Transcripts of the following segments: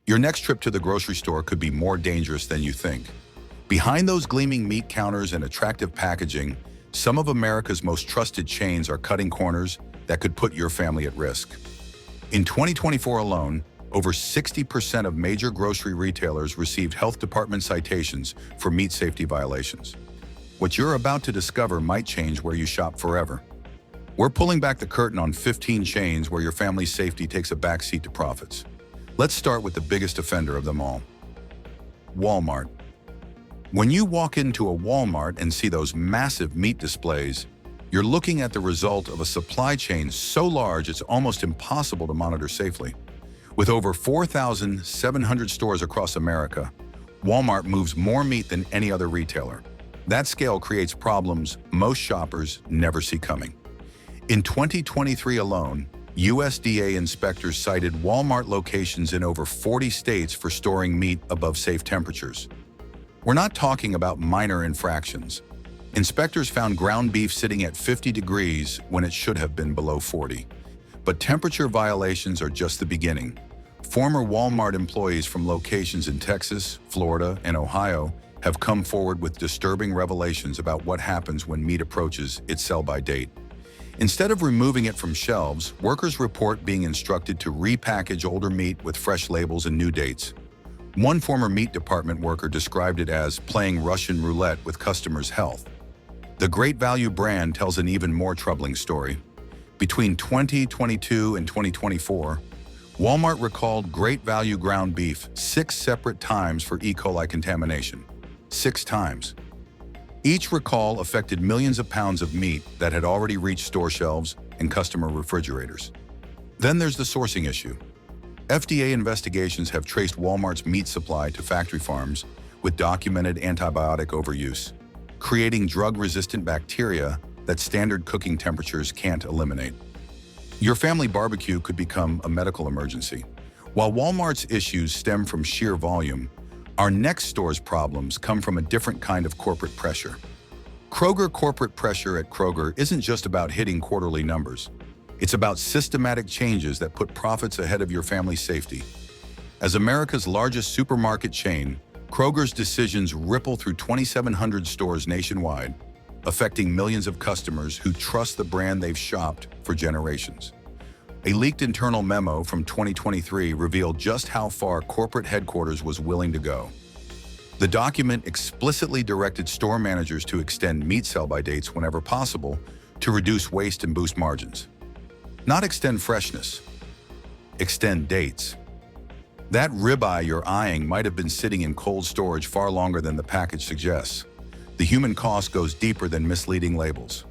Your next trip to the grocery store could be more dangerous than you think. Behind those gleaming meat counters and attractive packaging, some of America's most trusted chains are cutting corners that could put your family at risk. In 2024 alone, over 60% of major grocery retailers received health department citations for meat safety violations. What you're about to discover might change where you shop forever. We're pulling back the curtain on 15 chains where your family's safety takes a backseat to profits. Let's start with the biggest offender of them all: Walmart. When you walk into a Walmart and see those massive meat displays, you're looking at the result of a supply chain so large it's almost impossible to monitor safely. With over 4,700 stores across America, Walmart moves more meat than any other retailer. That scale creates problems most shoppers never see coming. In 2023 alone, USDA inspectors cited Walmart locations in over 40 states for storing meat above safe temperatures. We're not talking about minor infractions. Inspectors found ground beef sitting at 50 degrees when it should have been below 40. But temperature violations are just the beginning. Former Walmart employees from locations in Texas, Florida, and Ohio have come forward with disturbing revelations about what happens when meat approaches its sell-by date. Instead of removing it from shelves, workers report being instructed to repackage older meat with fresh labels and new dates. One former meat department worker described it as playing Russian roulette with customers' health. The Great Value brand tells an even more troubling story. Between 2022 and 2024, Walmart recalled Great Value ground beef 6 separate times for E. coli contamination. 6 times. Each recall affected millions of pounds of meat that had already reached store shelves and customer refrigerators. Then there's the sourcing issue. FDA investigations have traced Walmart's meat supply to factory farms with documented antibiotic overuse, creating drug-resistant bacteria that standard cooking temperatures can't eliminate. Your family barbecue could become a medical emergency. While Walmart's issues stem from sheer volume, our next store's problems come from a different kind of corporate pressure. Kroger corporate pressure at Kroger isn't just about hitting quarterly numbers. It's about systematic changes that put profits ahead of your family's safety. As America's largest supermarket chain, Kroger's decisions ripple through 2,700 stores nationwide, affecting millions of customers who trust the brand they've shopped for generations. A leaked internal memo from 2023 revealed just how far corporate headquarters was willing to go. The document explicitly directed store managers to extend meat sell-by dates whenever possible to reduce waste and boost margins. Not extend freshness, extend dates. That ribeye you're eyeing might have been sitting in cold storage far longer than the package suggests. The human cost goes deeper than misleading labels.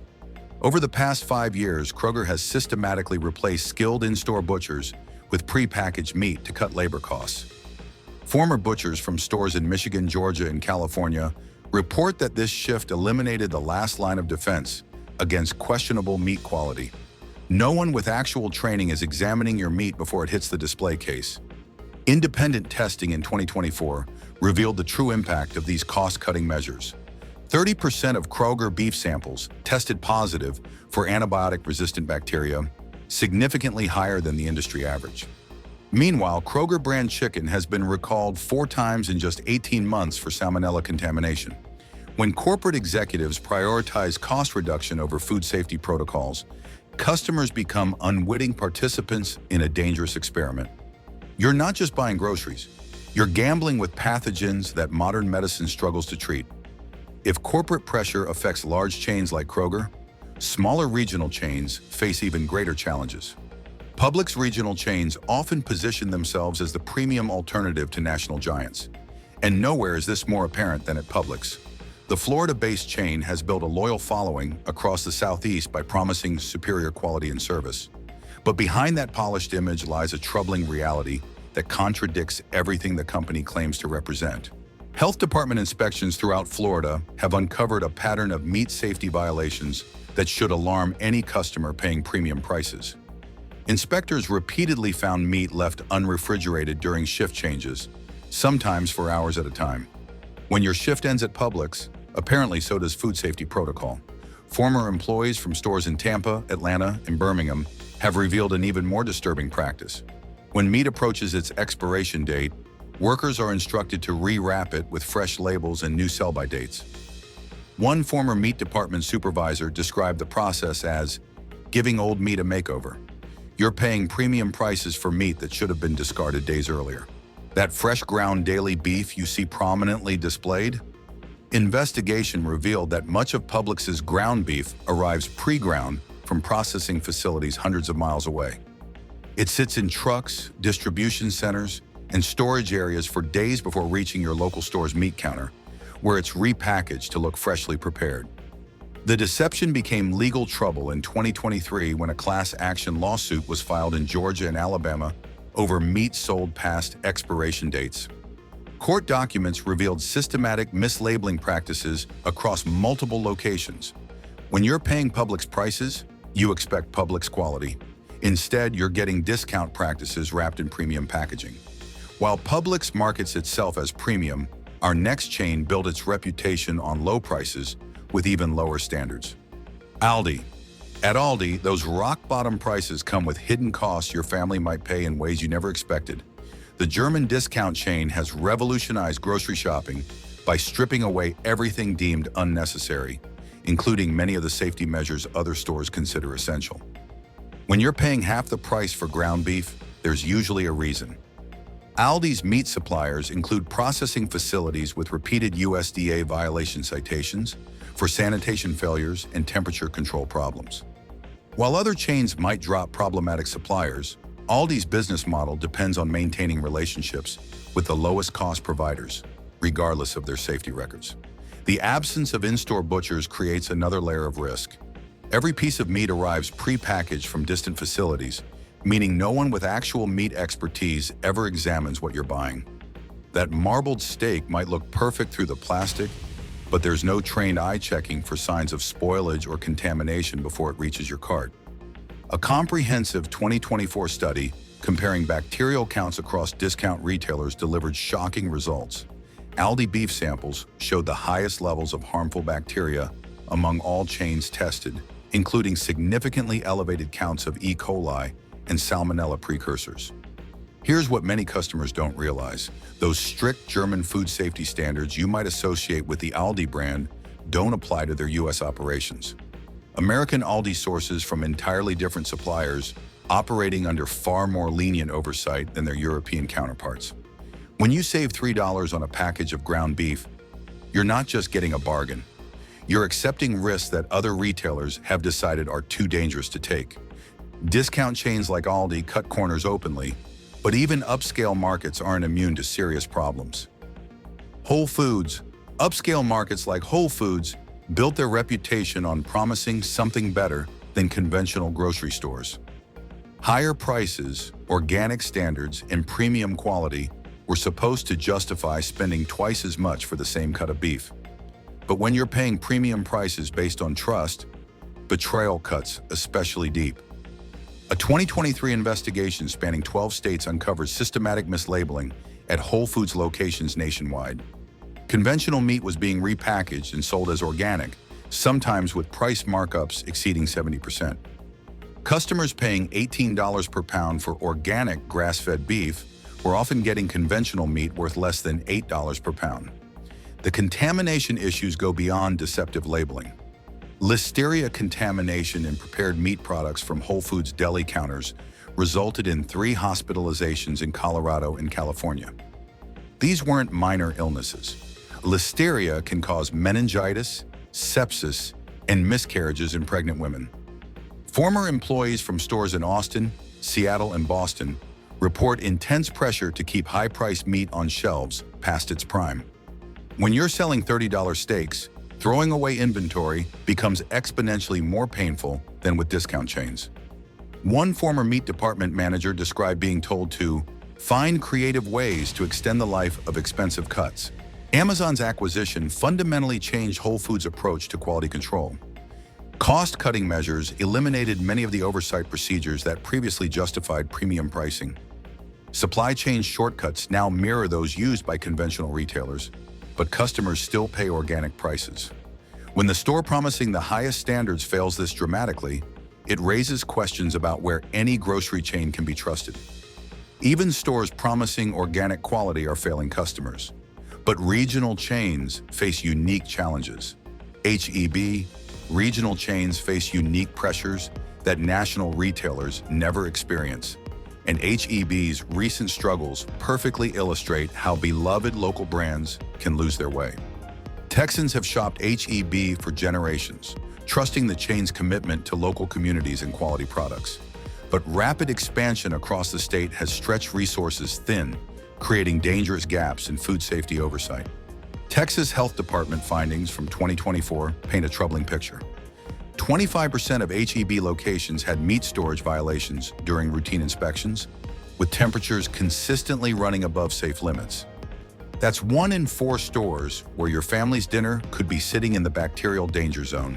Over the past 5 years, Kroger has systematically replaced skilled in-store butchers with pre-packaged meat to cut labor costs. Former butchers from stores in Michigan, Georgia, and California report that this shift eliminated the last line of defense against questionable meat quality. No one with actual training is examining your meat before it hits the display case. Independent testing in 2024 revealed the true impact of these cost-cutting measures. 30% of Kroger beef samples tested positive for antibiotic-resistant bacteria, significantly higher than the industry average. Meanwhile, Kroger brand chicken has been recalled 4 times in just 18 months for salmonella contamination. When corporate executives prioritize cost reduction over food safety protocols, customers become unwitting participants in a dangerous experiment. You're not just buying groceries, you're gambling with pathogens that modern medicine struggles to treat. If corporate pressure affects large chains like Kroger, smaller regional chains face even greater challenges. Publix regional chains often position themselves as the premium alternative to national giants. And nowhere is this more apparent than at Publix. The Florida-based chain has built a loyal following across the Southeast by promising superior quality and service. But behind that polished image lies a troubling reality that contradicts everything the company claims to represent. Health department inspections throughout Florida have uncovered a pattern of meat safety violations that should alarm any customer paying premium prices. Inspectors repeatedly found meat left unrefrigerated during shift changes, sometimes for hours at a time. When your shift ends at Publix, apparently so does food safety protocol. Former employees from stores in Tampa, Atlanta, and Birmingham have revealed an even more disturbing practice. When meat approaches its expiration date, workers are instructed to rewrap it with fresh labels and new sell-by dates. One former meat department supervisor described the process as giving old meat a makeover. You're paying premium prices for meat that should have been discarded days earlier. That fresh ground daily beef you see prominently displayed? Investigation revealed that much of Publix's ground beef arrives pre-ground from processing facilities hundreds of miles away. It sits in trucks, distribution centers, and storage areas for days before reaching your local store's meat counter, where it's repackaged to look freshly prepared. The deception became legal trouble in 2023 when a class action lawsuit was filed in Georgia and Alabama over meat sold past expiration dates. Court documents revealed systematic mislabeling practices across multiple locations. When you're paying Publix prices, you expect Publix quality. Instead, you're getting discount practices wrapped in premium packaging. While Publix markets itself as premium, our next chain built its reputation on low prices with even lower standards. Aldi. At Aldi, those rock-bottom prices come with hidden costs your family might pay in ways you never expected. The German discount chain has revolutionized grocery shopping by stripping away everything deemed unnecessary, including many of the safety measures other stores consider essential. When you're paying half the price for ground beef, there's usually a reason. Aldi's meat suppliers include processing facilities with repeated USDA violation citations for sanitation failures and temperature control problems. While other chains might drop problematic suppliers, Aldi's business model depends on maintaining relationships with the lowest cost providers, regardless of their safety records. The absence of in-store butchers creates another layer of risk. Every piece of meat arrives pre-packaged from distant facilities, meaning no one with actual meat expertise ever examines what you're buying. That marbled steak might look perfect through the plastic, but there's no trained eye checking for signs of spoilage or contamination before it reaches your cart. A comprehensive 2024 study comparing bacterial counts across discount retailers delivered shocking results. Aldi beef samples showed the highest levels of harmful bacteria among all chains tested, including significantly elevated counts of E. coli and salmonella precursors. Here's what many customers don't realize. Those strict German food safety standards you might associate with the Aldi brand don't apply to their U.S. operations. American Aldi sources from entirely different suppliers, operating under far more lenient oversight than their European counterparts. When you save $3 on a package of ground beef, you're not just getting a bargain. You're accepting risks that other retailers have decided are too dangerous to take. Discount chains like Aldi cut corners openly, but even upscale markets aren't immune to serious problems. Whole Foods. Upscale markets like Whole Foods built their reputation on promising something better than conventional grocery stores. Higher prices, organic standards, and premium quality were supposed to justify spending twice as much for the same cut of beef. But when you're paying premium prices based on trust, betrayal cuts especially deep. A 2023 investigation spanning 12 states uncovered systematic mislabeling at Whole Foods locations nationwide. Conventional meat was being repackaged and sold as organic, sometimes with price markups exceeding 70%. Customers paying $18 per pound for organic grass-fed beef were often getting conventional meat worth less than $8 per pound. The contamination issues go beyond deceptive labeling. Listeria contamination in prepared meat products from Whole Foods deli counters resulted in 3 hospitalizations in Colorado and California. These weren't minor illnesses. Listeria can cause meningitis, sepsis, and miscarriages in pregnant women. Former employees from stores in Austin, Seattle, and Boston report intense pressure to keep high-priced meat on shelves past its prime. When you're selling $30 steaks, throwing away inventory becomes exponentially more painful than with discount chains. One former meat department manager described being told to find creative ways to extend the life of expensive cuts. Amazon's acquisition fundamentally changed Whole Foods' approach to quality control. Cost-cutting measures eliminated many of the oversight procedures that previously justified premium pricing. Supply chain shortcuts now mirror those used by conventional retailers, but customers still pay organic prices. When the store promising the highest standards fails this dramatically, it raises questions about where any grocery chain can be trusted. Even stores promising organic quality are failing customers. But regional chains face unique challenges. HEB, regional chains face unique pressures that national retailers never experience. And HEB's recent struggles perfectly illustrate how beloved local brands can lose their way. Texans have shopped HEB for generations, trusting the chain's commitment to local communities and quality products. But rapid expansion across the state has stretched resources thin, creating dangerous gaps in food safety oversight. Texas Health Department findings from 2024 paint a troubling picture. 25% of HEB locations had meat storage violations during routine inspections, with temperatures consistently running above safe limits. That's 1 in 4 stores where your family's dinner could be sitting in the bacterial danger zone.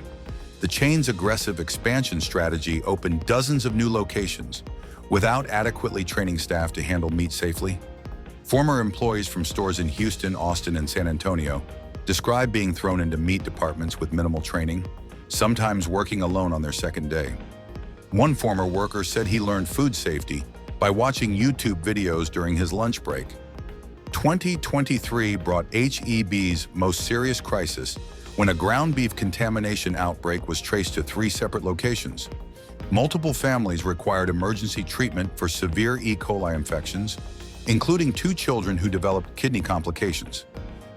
The chain's aggressive expansion strategy opened dozens of new locations without adequately training staff to handle meat safely. Former employees from stores in Houston, Austin, and San Antonio describe being thrown into meat departments with minimal training, sometimes working alone on their second day. One former worker said he learned food safety by watching YouTube videos during his lunch break. 2023 brought HEB's most serious crisis when a ground beef contamination outbreak was traced to 3 separate locations. Multiple families required emergency treatment for severe E. coli infections, including 2 children who developed kidney complications.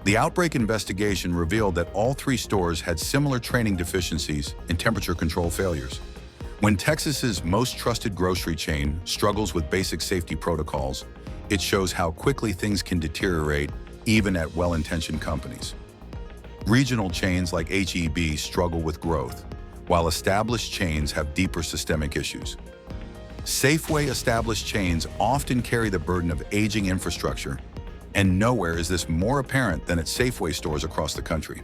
The outbreak investigation revealed that all 3 stores had similar training deficiencies and temperature control failures. When Texas's most trusted grocery chain struggles with basic safety protocols, it shows how quickly things can deteriorate even at well-intentioned companies. Regional chains like HEB struggle with growth, while established chains have deeper systemic issues. Safeway established chains often carry the burden of aging infrastructure, and nowhere is this more apparent than at Safeway stores across the country.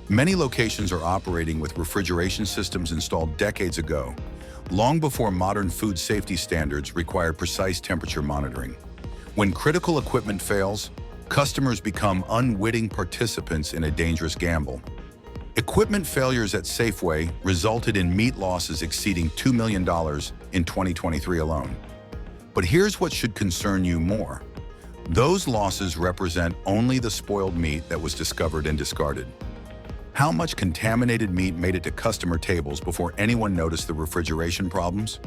Many locations are operating with refrigeration systems installed decades ago, long before modern food safety standards required precise temperature monitoring. When critical equipment fails, customers become unwitting participants in a dangerous gamble. Equipment failures at Safeway resulted in meat losses exceeding $2 million in 2023 alone. But here's what should concern you more. Those losses represent only the spoiled meat that was discovered and discarded. How much contaminated meat made it to customer tables before anyone noticed the refrigeration problems?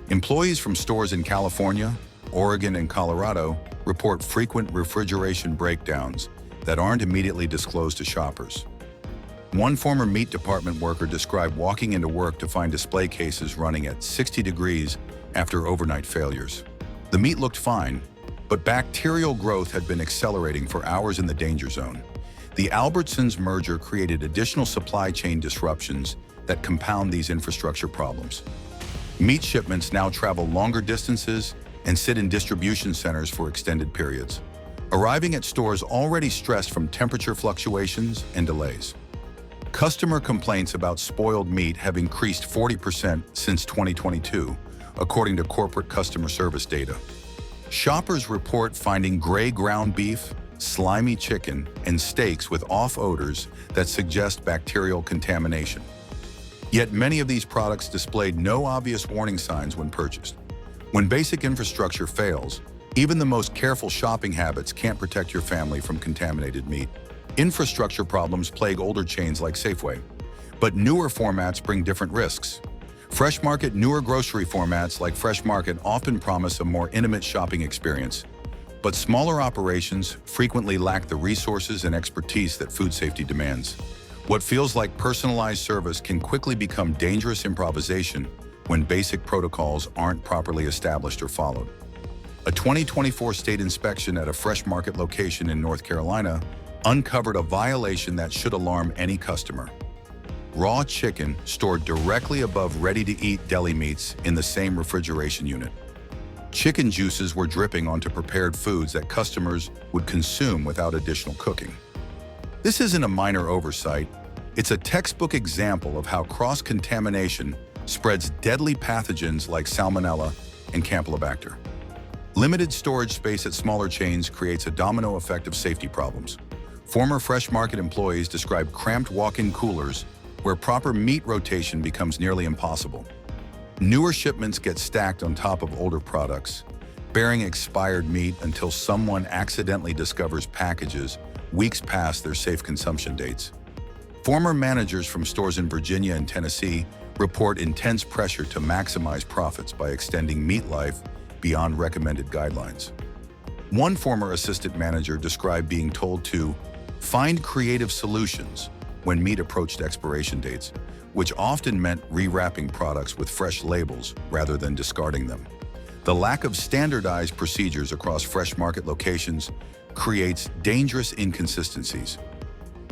Employees from stores in California, Oregon, and Colorado report frequent refrigeration breakdowns that aren't immediately disclosed to shoppers. One former meat department worker described walking into work to find display cases running at 60 degrees after overnight failures. The meat looked fine, but bacterial growth had been accelerating for hours in the danger zone. The Albertsons merger created additional supply chain disruptions that compound these infrastructure problems. Meat shipments now travel longer distances and sit in distribution centers for extended periods, arriving at stores already stressed from temperature fluctuations and delays. Customer complaints about spoiled meat have increased 40% since 2022, according to corporate customer service data. Shoppers report finding gray ground beef, slimy chicken, and steaks with off odors that suggest bacterial contamination. Yet many of these products displayed no obvious warning signs when purchased. When basic infrastructure fails, even the most careful shopping habits can't protect your family from contaminated meat. Infrastructure problems plague older chains like Safeway, but newer formats bring different risks. Fresh Market newer grocery formats like Fresh Market often promise a more intimate shopping experience, but smaller operations frequently lack the resources and expertise that food safety demands. What feels like personalized service can quickly become dangerous improvisation when basic protocols aren't properly established or followed. A 2024 state inspection at a Fresh Market location in North Carolina uncovered a violation that should alarm any customer. Raw chicken stored directly above ready-to-eat deli meats in the same refrigeration unit. Chicken juices were dripping onto prepared foods that customers would consume without additional cooking. This isn't a minor oversight, it's a textbook example of how cross-contamination spreads deadly pathogens like Salmonella and Campylobacter. Limited storage space at smaller chains creates a domino effect of safety problems. Former Fresh Market employees describe cramped walk-in coolers where proper meat rotation becomes nearly impossible. Newer shipments get stacked on top of older products, bearing expired meat until someone accidentally discovers packages weeks past their safe consumption dates. Former managers from stores in Virginia and Tennessee report intense pressure to maximize profits by extending meat life beyond recommended guidelines. One former assistant manager described being told to find creative solutions when meat approached expiration dates, which often meant rewrapping products with fresh labels rather than discarding them. The lack of standardized procedures across fresh market locations creates dangerous inconsistencies.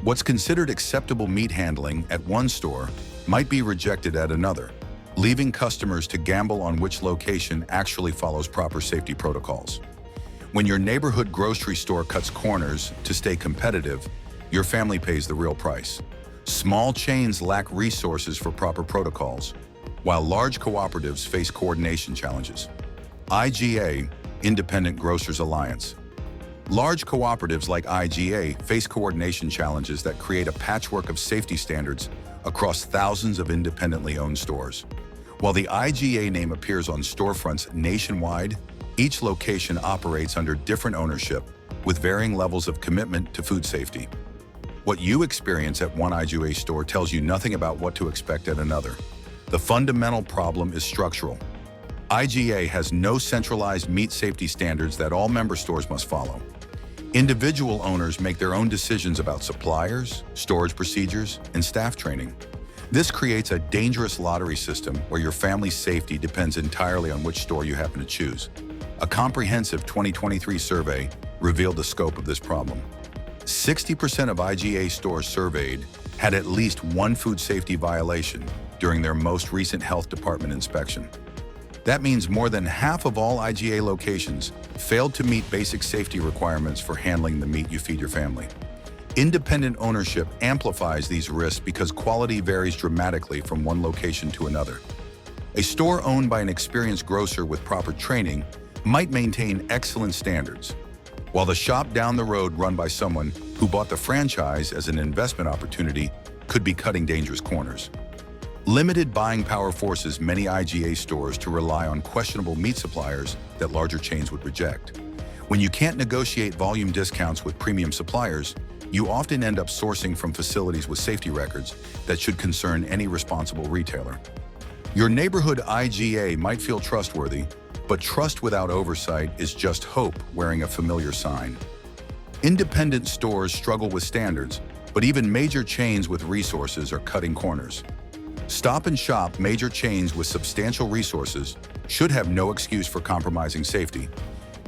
What's considered acceptable meat handling at one store might be rejected at another, leaving customers to gamble on which location actually follows proper safety protocols. When your neighborhood grocery store cuts corners to stay competitive, your family pays the real price. Small chains lack resources for proper protocols, while large cooperatives face coordination challenges. IGA, Independent Grocers Alliance. Large cooperatives like IGA face coordination challenges that create a patchwork of safety standards across thousands of independently owned stores. While the IGA name appears on storefronts nationwide, each location operates under different ownership with varying levels of commitment to food safety. What you experience at one IGA store tells you nothing about what to expect at another. The fundamental problem is structural. IGA has no centralized meat safety standards that all member stores must follow. Individual owners make their own decisions about suppliers, storage procedures, and staff training. This creates a dangerous lottery system where your family's safety depends entirely on which store you happen to choose. A comprehensive 2023 survey revealed the scope of this problem. 60% of IGA stores surveyed had at least one food safety violation during their most recent health department inspection. That means more than half of all IGA locations failed to meet basic safety requirements for handling the meat you feed your family. Independent ownership amplifies these risks because quality varies dramatically from one location to another. A store owned by an experienced grocer with proper training might maintain excellent standards, while the shop down the road run by someone who bought the franchise as an investment opportunity could be cutting dangerous corners. Limited buying power forces many IGA stores to rely on questionable meat suppliers that larger chains would reject. When you can't negotiate volume discounts with premium suppliers, you often end up sourcing from facilities with safety records that should concern any responsible retailer. Your neighborhood IGA might feel trustworthy, but trust without oversight is just hope wearing a familiar sign. Independent stores struggle with standards, but even major chains with resources are cutting corners. Stop and Shop, major chains with substantial resources, should have no excuse for compromising safety.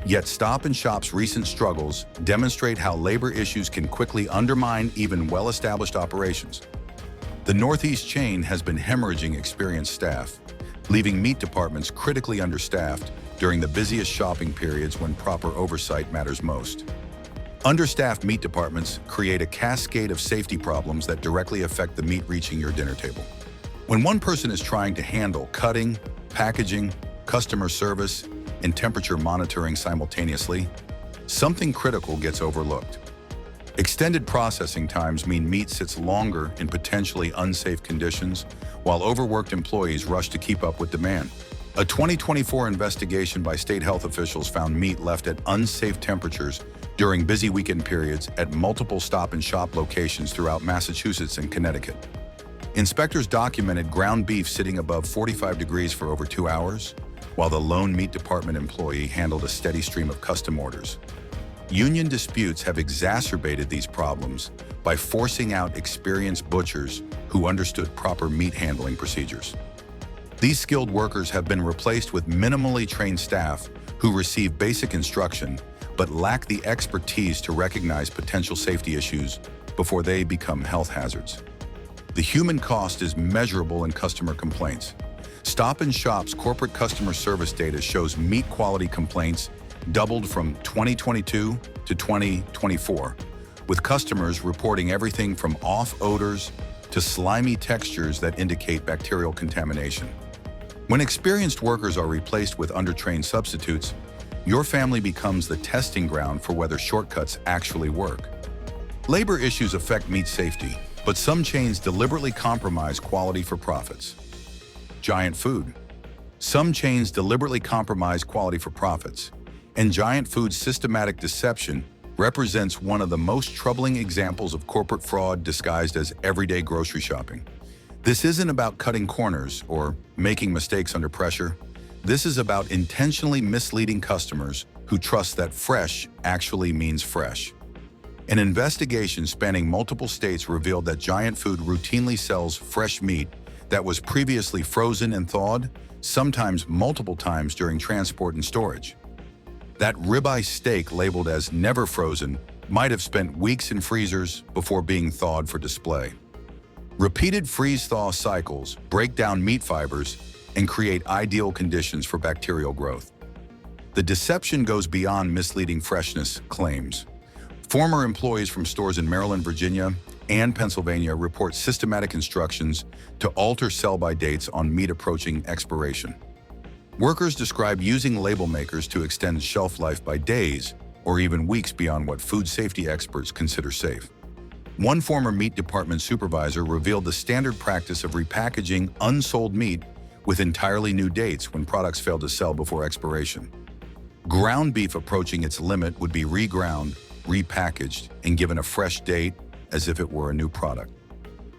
Yet Stop and Shop's recent struggles demonstrate how labor issues can quickly undermine even well-established operations. The Northeast chain has been hemorrhaging experienced staff, leaving meat departments critically understaffed during the busiest shopping periods when proper oversight matters most. Understaffed meat departments create a cascade of safety problems that directly affect the meat reaching your dinner table. When one person is trying to handle cutting, packaging, customer service, and temperature monitoring simultaneously, something critical gets overlooked. Extended processing times mean meat sits longer in potentially unsafe conditions, while overworked employees rush to keep up with demand. A 2024 investigation by state health officials found meat left at unsafe temperatures during busy weekend periods at multiple Stop and Shop locations throughout Massachusetts and Connecticut. Inspectors documented ground beef sitting above 45 degrees for over 2 hours, while the lone meat department employee handled a steady stream of custom orders. Union disputes have exacerbated these problems by forcing out experienced butchers who understood proper meat handling procedures. These skilled workers have been replaced with minimally trained staff who receive basic instruction but lack the expertise to recognize potential safety issues before they become health hazards. The human cost is measurable in customer complaints. Stop and Shop's corporate customer service data shows meat quality complaints doubled from 2022 to 2024, with customers reporting everything from off odors to slimy textures that indicate bacterial contamination. When experienced workers are replaced with undertrained substitutes, your family becomes the testing ground for whether shortcuts actually work. Labor issues affect meat safety, but some chains deliberately compromise quality for profits. Giant Food. Some chains deliberately compromise quality for profits, And Giant Food's systematic deception represents one of the most troubling examples of corporate fraud disguised as everyday grocery shopping. This isn't about cutting corners or making mistakes under pressure. This is about intentionally misleading customers who trust that fresh actually means fresh. An investigation spanning multiple states revealed that Giant Food routinely sells fresh meat that was previously frozen and thawed, sometimes multiple times during transport and storage. That ribeye steak labeled as never frozen might have spent weeks in freezers before being thawed for display. Repeated freeze-thaw cycles break down meat fibers and create ideal conditions for bacterial growth. The deception goes beyond misleading freshness claims. Former employees from stores in Maryland, Virginia, and Pennsylvania report systematic instructions to alter sell-by dates on meat approaching expiration. Workers describe using label makers to extend shelf life by days or even weeks beyond what food safety experts consider safe. One former meat department supervisor revealed the standard practice of repackaging unsold meat with entirely new dates when products failed to sell before expiration. Ground beef approaching its limit would be reground, repackaged, and given a fresh date as if it were a new product.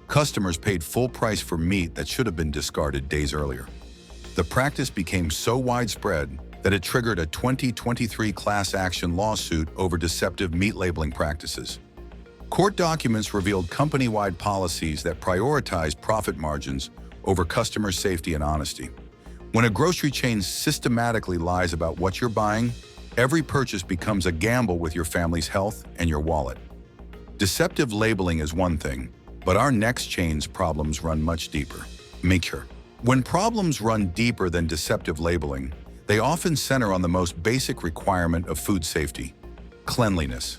Customers paid full price for meat that should have been discarded days earlier. The practice became so widespread that it triggered a 2023 class action lawsuit over deceptive meat labeling practices. Court documents revealed company-wide policies that prioritized profit margins over customer safety and honesty. When a grocery chain systematically lies about what you're buying, every purchase becomes a gamble with your family's health and your wallet. Deceptive labeling is one thing, but our next chain's problems run much deeper. Make sure. When problems run deeper than deceptive labeling, they often center on the most basic requirement of food safety: cleanliness.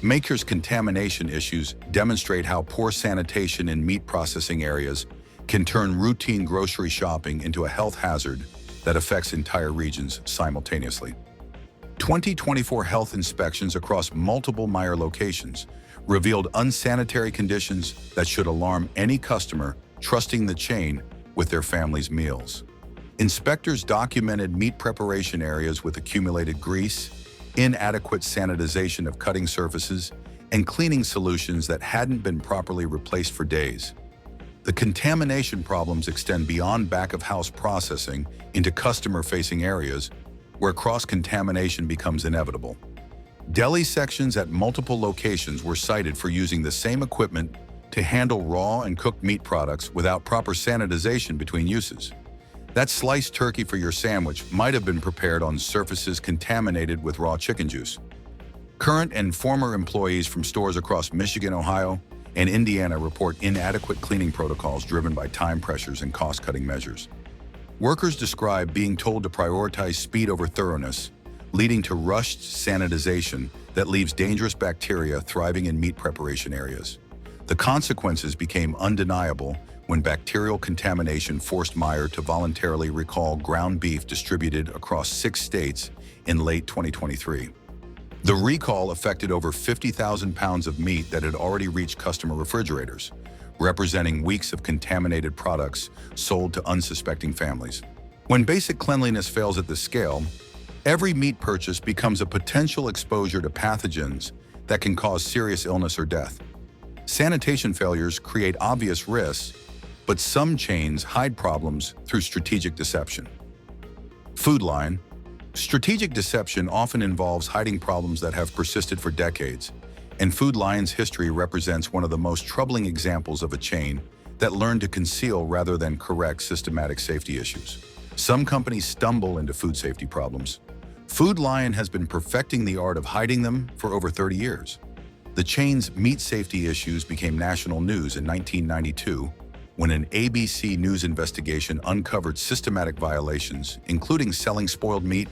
Maker's contamination issues demonstrate how poor sanitation in meat processing areas can turn routine grocery shopping into a health hazard that affects entire regions simultaneously. 2024 health inspections across multiple Meijer locations revealed unsanitary conditions that should alarm any customer trusting the chain with their family's meals. Inspectors documented meat preparation areas with accumulated grease, inadequate sanitization of cutting surfaces, and cleaning solutions that hadn't been properly replaced for days. The contamination problems extend beyond back-of-house processing into customer-facing areas where cross-contamination becomes inevitable. Deli sections at multiple locations were cited for using the same equipment to handle raw and cooked meat products without proper sanitization between uses. That sliced turkey for your sandwich might have been prepared on surfaces contaminated with raw chicken juice. Current and former employees from stores across Michigan, Ohio, and Indiana report inadequate cleaning protocols driven by time pressures and cost-cutting measures. Workers describe being told to prioritize speed over thoroughness, leading to rushed sanitization that leaves dangerous bacteria thriving in meat preparation areas. The consequences became undeniable when bacterial contamination forced Meijer to voluntarily recall ground beef distributed across 6 states in late 2023. The recall affected over 50,000 pounds of meat that had already reached customer refrigerators, representing weeks of contaminated products sold to unsuspecting families. When basic cleanliness fails at this scale, every meat purchase becomes a potential exposure to pathogens that can cause serious illness or death. Sanitation failures create obvious risks, but some chains hide problems through strategic deception. Food line. Strategic deception often involves hiding problems that have persisted for decades, and Food Lion's history represents one of the most troubling examples of a chain that learned to conceal rather than correct systematic safety issues. Some companies stumble into food safety problems. Food Lion has been perfecting the art of hiding them for over 30 years. The chain's meat safety issues became national news in 1992 when an ABC News investigation uncovered systematic violations, including selling spoiled meat,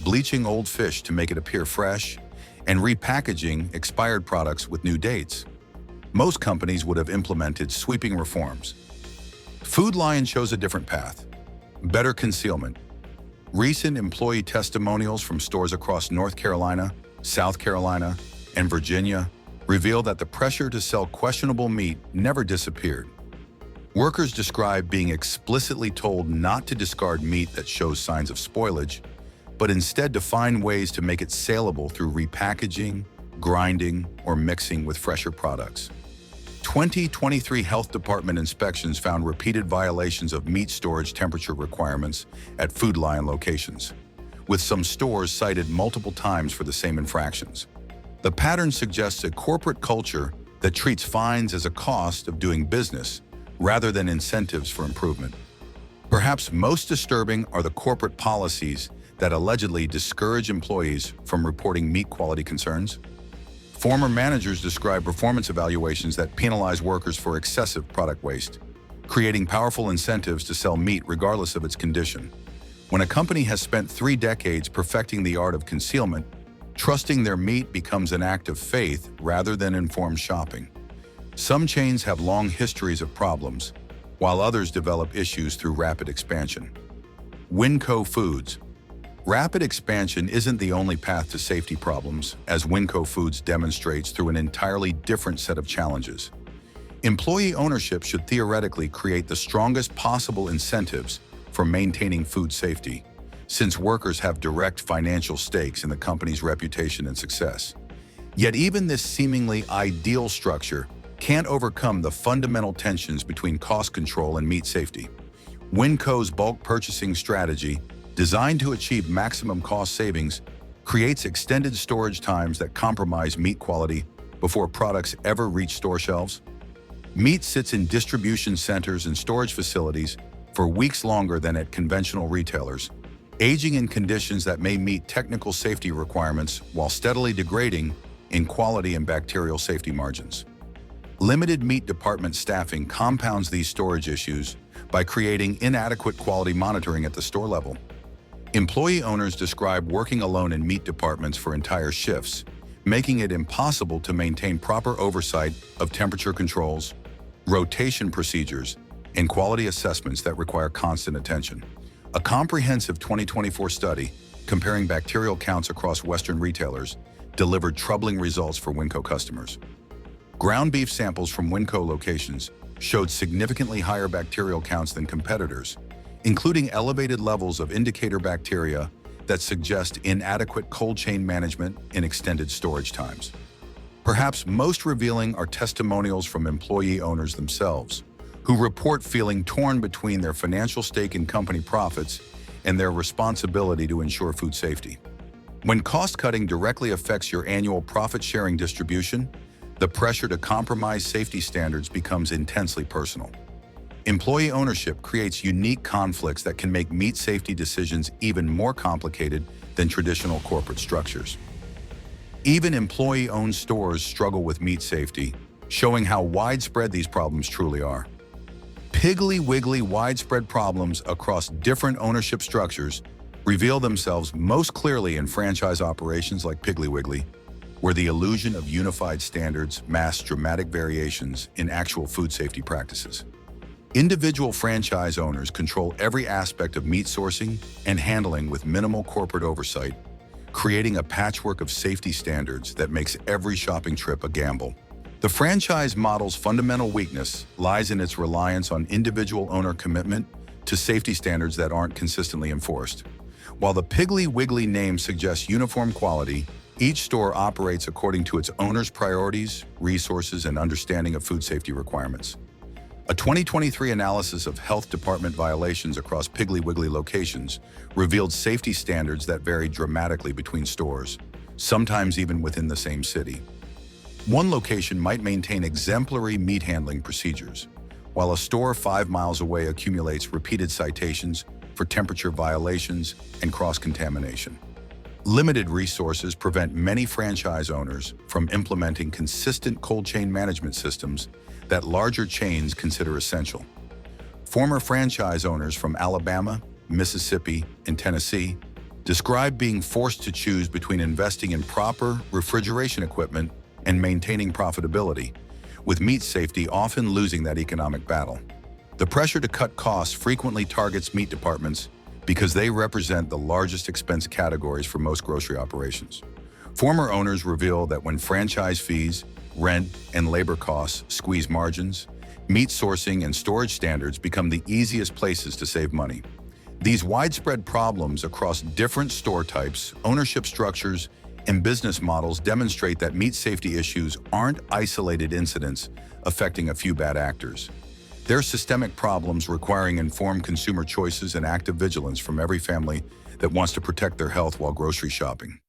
bleaching old fish to make it appear fresh, and repackaging expired products with new dates. Most companies would have implemented sweeping reforms. Food Lion chose a different path: better concealment. Recent employee testimonials from stores across North Carolina, South Carolina, and Virginia reveal that the pressure to sell questionable meat never disappeared. Workers describe being explicitly told not to discard meat that shows signs of spoilage, but instead to find ways to make it saleable through repackaging, grinding, or mixing with fresher products. 2023 Health Department inspections found repeated violations of meat storage temperature requirements at Food Lion locations, with some stores cited multiple times for the same infractions. The pattern suggests a corporate culture that treats fines as a cost of doing business rather than incentives for improvement. Perhaps most disturbing are the corporate policies that allegedly discourage employees from reporting meat quality concerns. Former managers describe performance evaluations that penalize workers for excessive product waste, creating powerful incentives to sell meat regardless of its condition. When a company has spent 3 decades perfecting the art of concealment, trusting their meat becomes an act of faith rather than informed shopping. Some chains have long histories of problems, while others develop issues through rapid expansion. Winco Foods. Rapid expansion isn't the only path to safety problems, as Winco Foods demonstrates through an entirely different set of challenges. Employee ownership should theoretically create the strongest possible incentives for maintaining food safety, since workers have direct financial stakes in the company's reputation and success. Yet even this seemingly ideal structure can't overcome the fundamental tensions between cost control and meat safety. Winco's bulk purchasing strategy, designed to achieve maximum cost savings, creates extended storage times that compromise meat quality before products ever reach store shelves. Meat sits in distribution centers and storage facilities for weeks longer than at conventional retailers, aging in conditions that may meet technical safety requirements while steadily degrading in quality and bacterial safety margins. Limited meat department staffing compounds these storage issues by creating inadequate quality monitoring at the store level. Employee owners describe working alone in meat departments for entire shifts, making it impossible to maintain proper oversight of temperature controls, rotation procedures, and quality assessments that require constant attention. A comprehensive 2024 study comparing bacterial counts across Western retailers delivered troubling results for Winco customers. Ground beef samples from Winco locations showed significantly higher bacterial counts than competitors, including elevated levels of indicator bacteria that suggest inadequate cold chain management and extended storage times. Perhaps most revealing are testimonials from employee owners themselves, who report feeling torn between their financial stake in company profits and their responsibility to ensure food safety. When cost-cutting directly affects your annual profit-sharing distribution, the pressure to compromise safety standards becomes intensely personal. Employee ownership creates unique conflicts that can make meat safety decisions even more complicated than traditional corporate structures. Even employee-owned stores struggle with meat safety, showing how widespread these problems truly are. Piggly Wiggly widespread problems across different ownership structures reveal themselves most clearly in franchise operations like Piggly Wiggly, where the illusion of unified standards masks dramatic variations in actual food safety practices. Individual franchise owners control every aspect of meat sourcing and handling with minimal corporate oversight, creating a patchwork of safety standards that makes every shopping trip a gamble. The franchise model's fundamental weakness lies in its reliance on individual owner commitment to safety standards that aren't consistently enforced. While the Piggly Wiggly name suggests uniform quality, each store operates according to its owner's priorities, resources, and understanding of food safety requirements. A 2023 analysis of health department violations across Piggly Wiggly locations revealed safety standards that vary dramatically between stores, sometimes even within the same city. One location might maintain exemplary meat handling procedures, while a store 5 miles away accumulates repeated citations for temperature violations and cross-contamination. Limited resources prevent many franchise owners from implementing consistent cold chain management systems that larger chains consider essential. Former franchise owners from Alabama, Mississippi, and Tennessee describe being forced to choose between investing in proper refrigeration equipment and maintaining profitability, with meat safety often losing that economic battle. The pressure to cut costs frequently targets meat departments because they represent the largest expense categories for most grocery operations. Former owners reveal that when franchise fees, rent, and labor costs squeeze margins, meat sourcing and storage standards become the easiest places to save money. These widespread problems across different store types, ownership structures, and business models demonstrate that meat safety issues aren't isolated incidents affecting a few bad actors. They're systemic problems requiring informed consumer choices and active vigilance from every family that wants to protect their health while grocery shopping.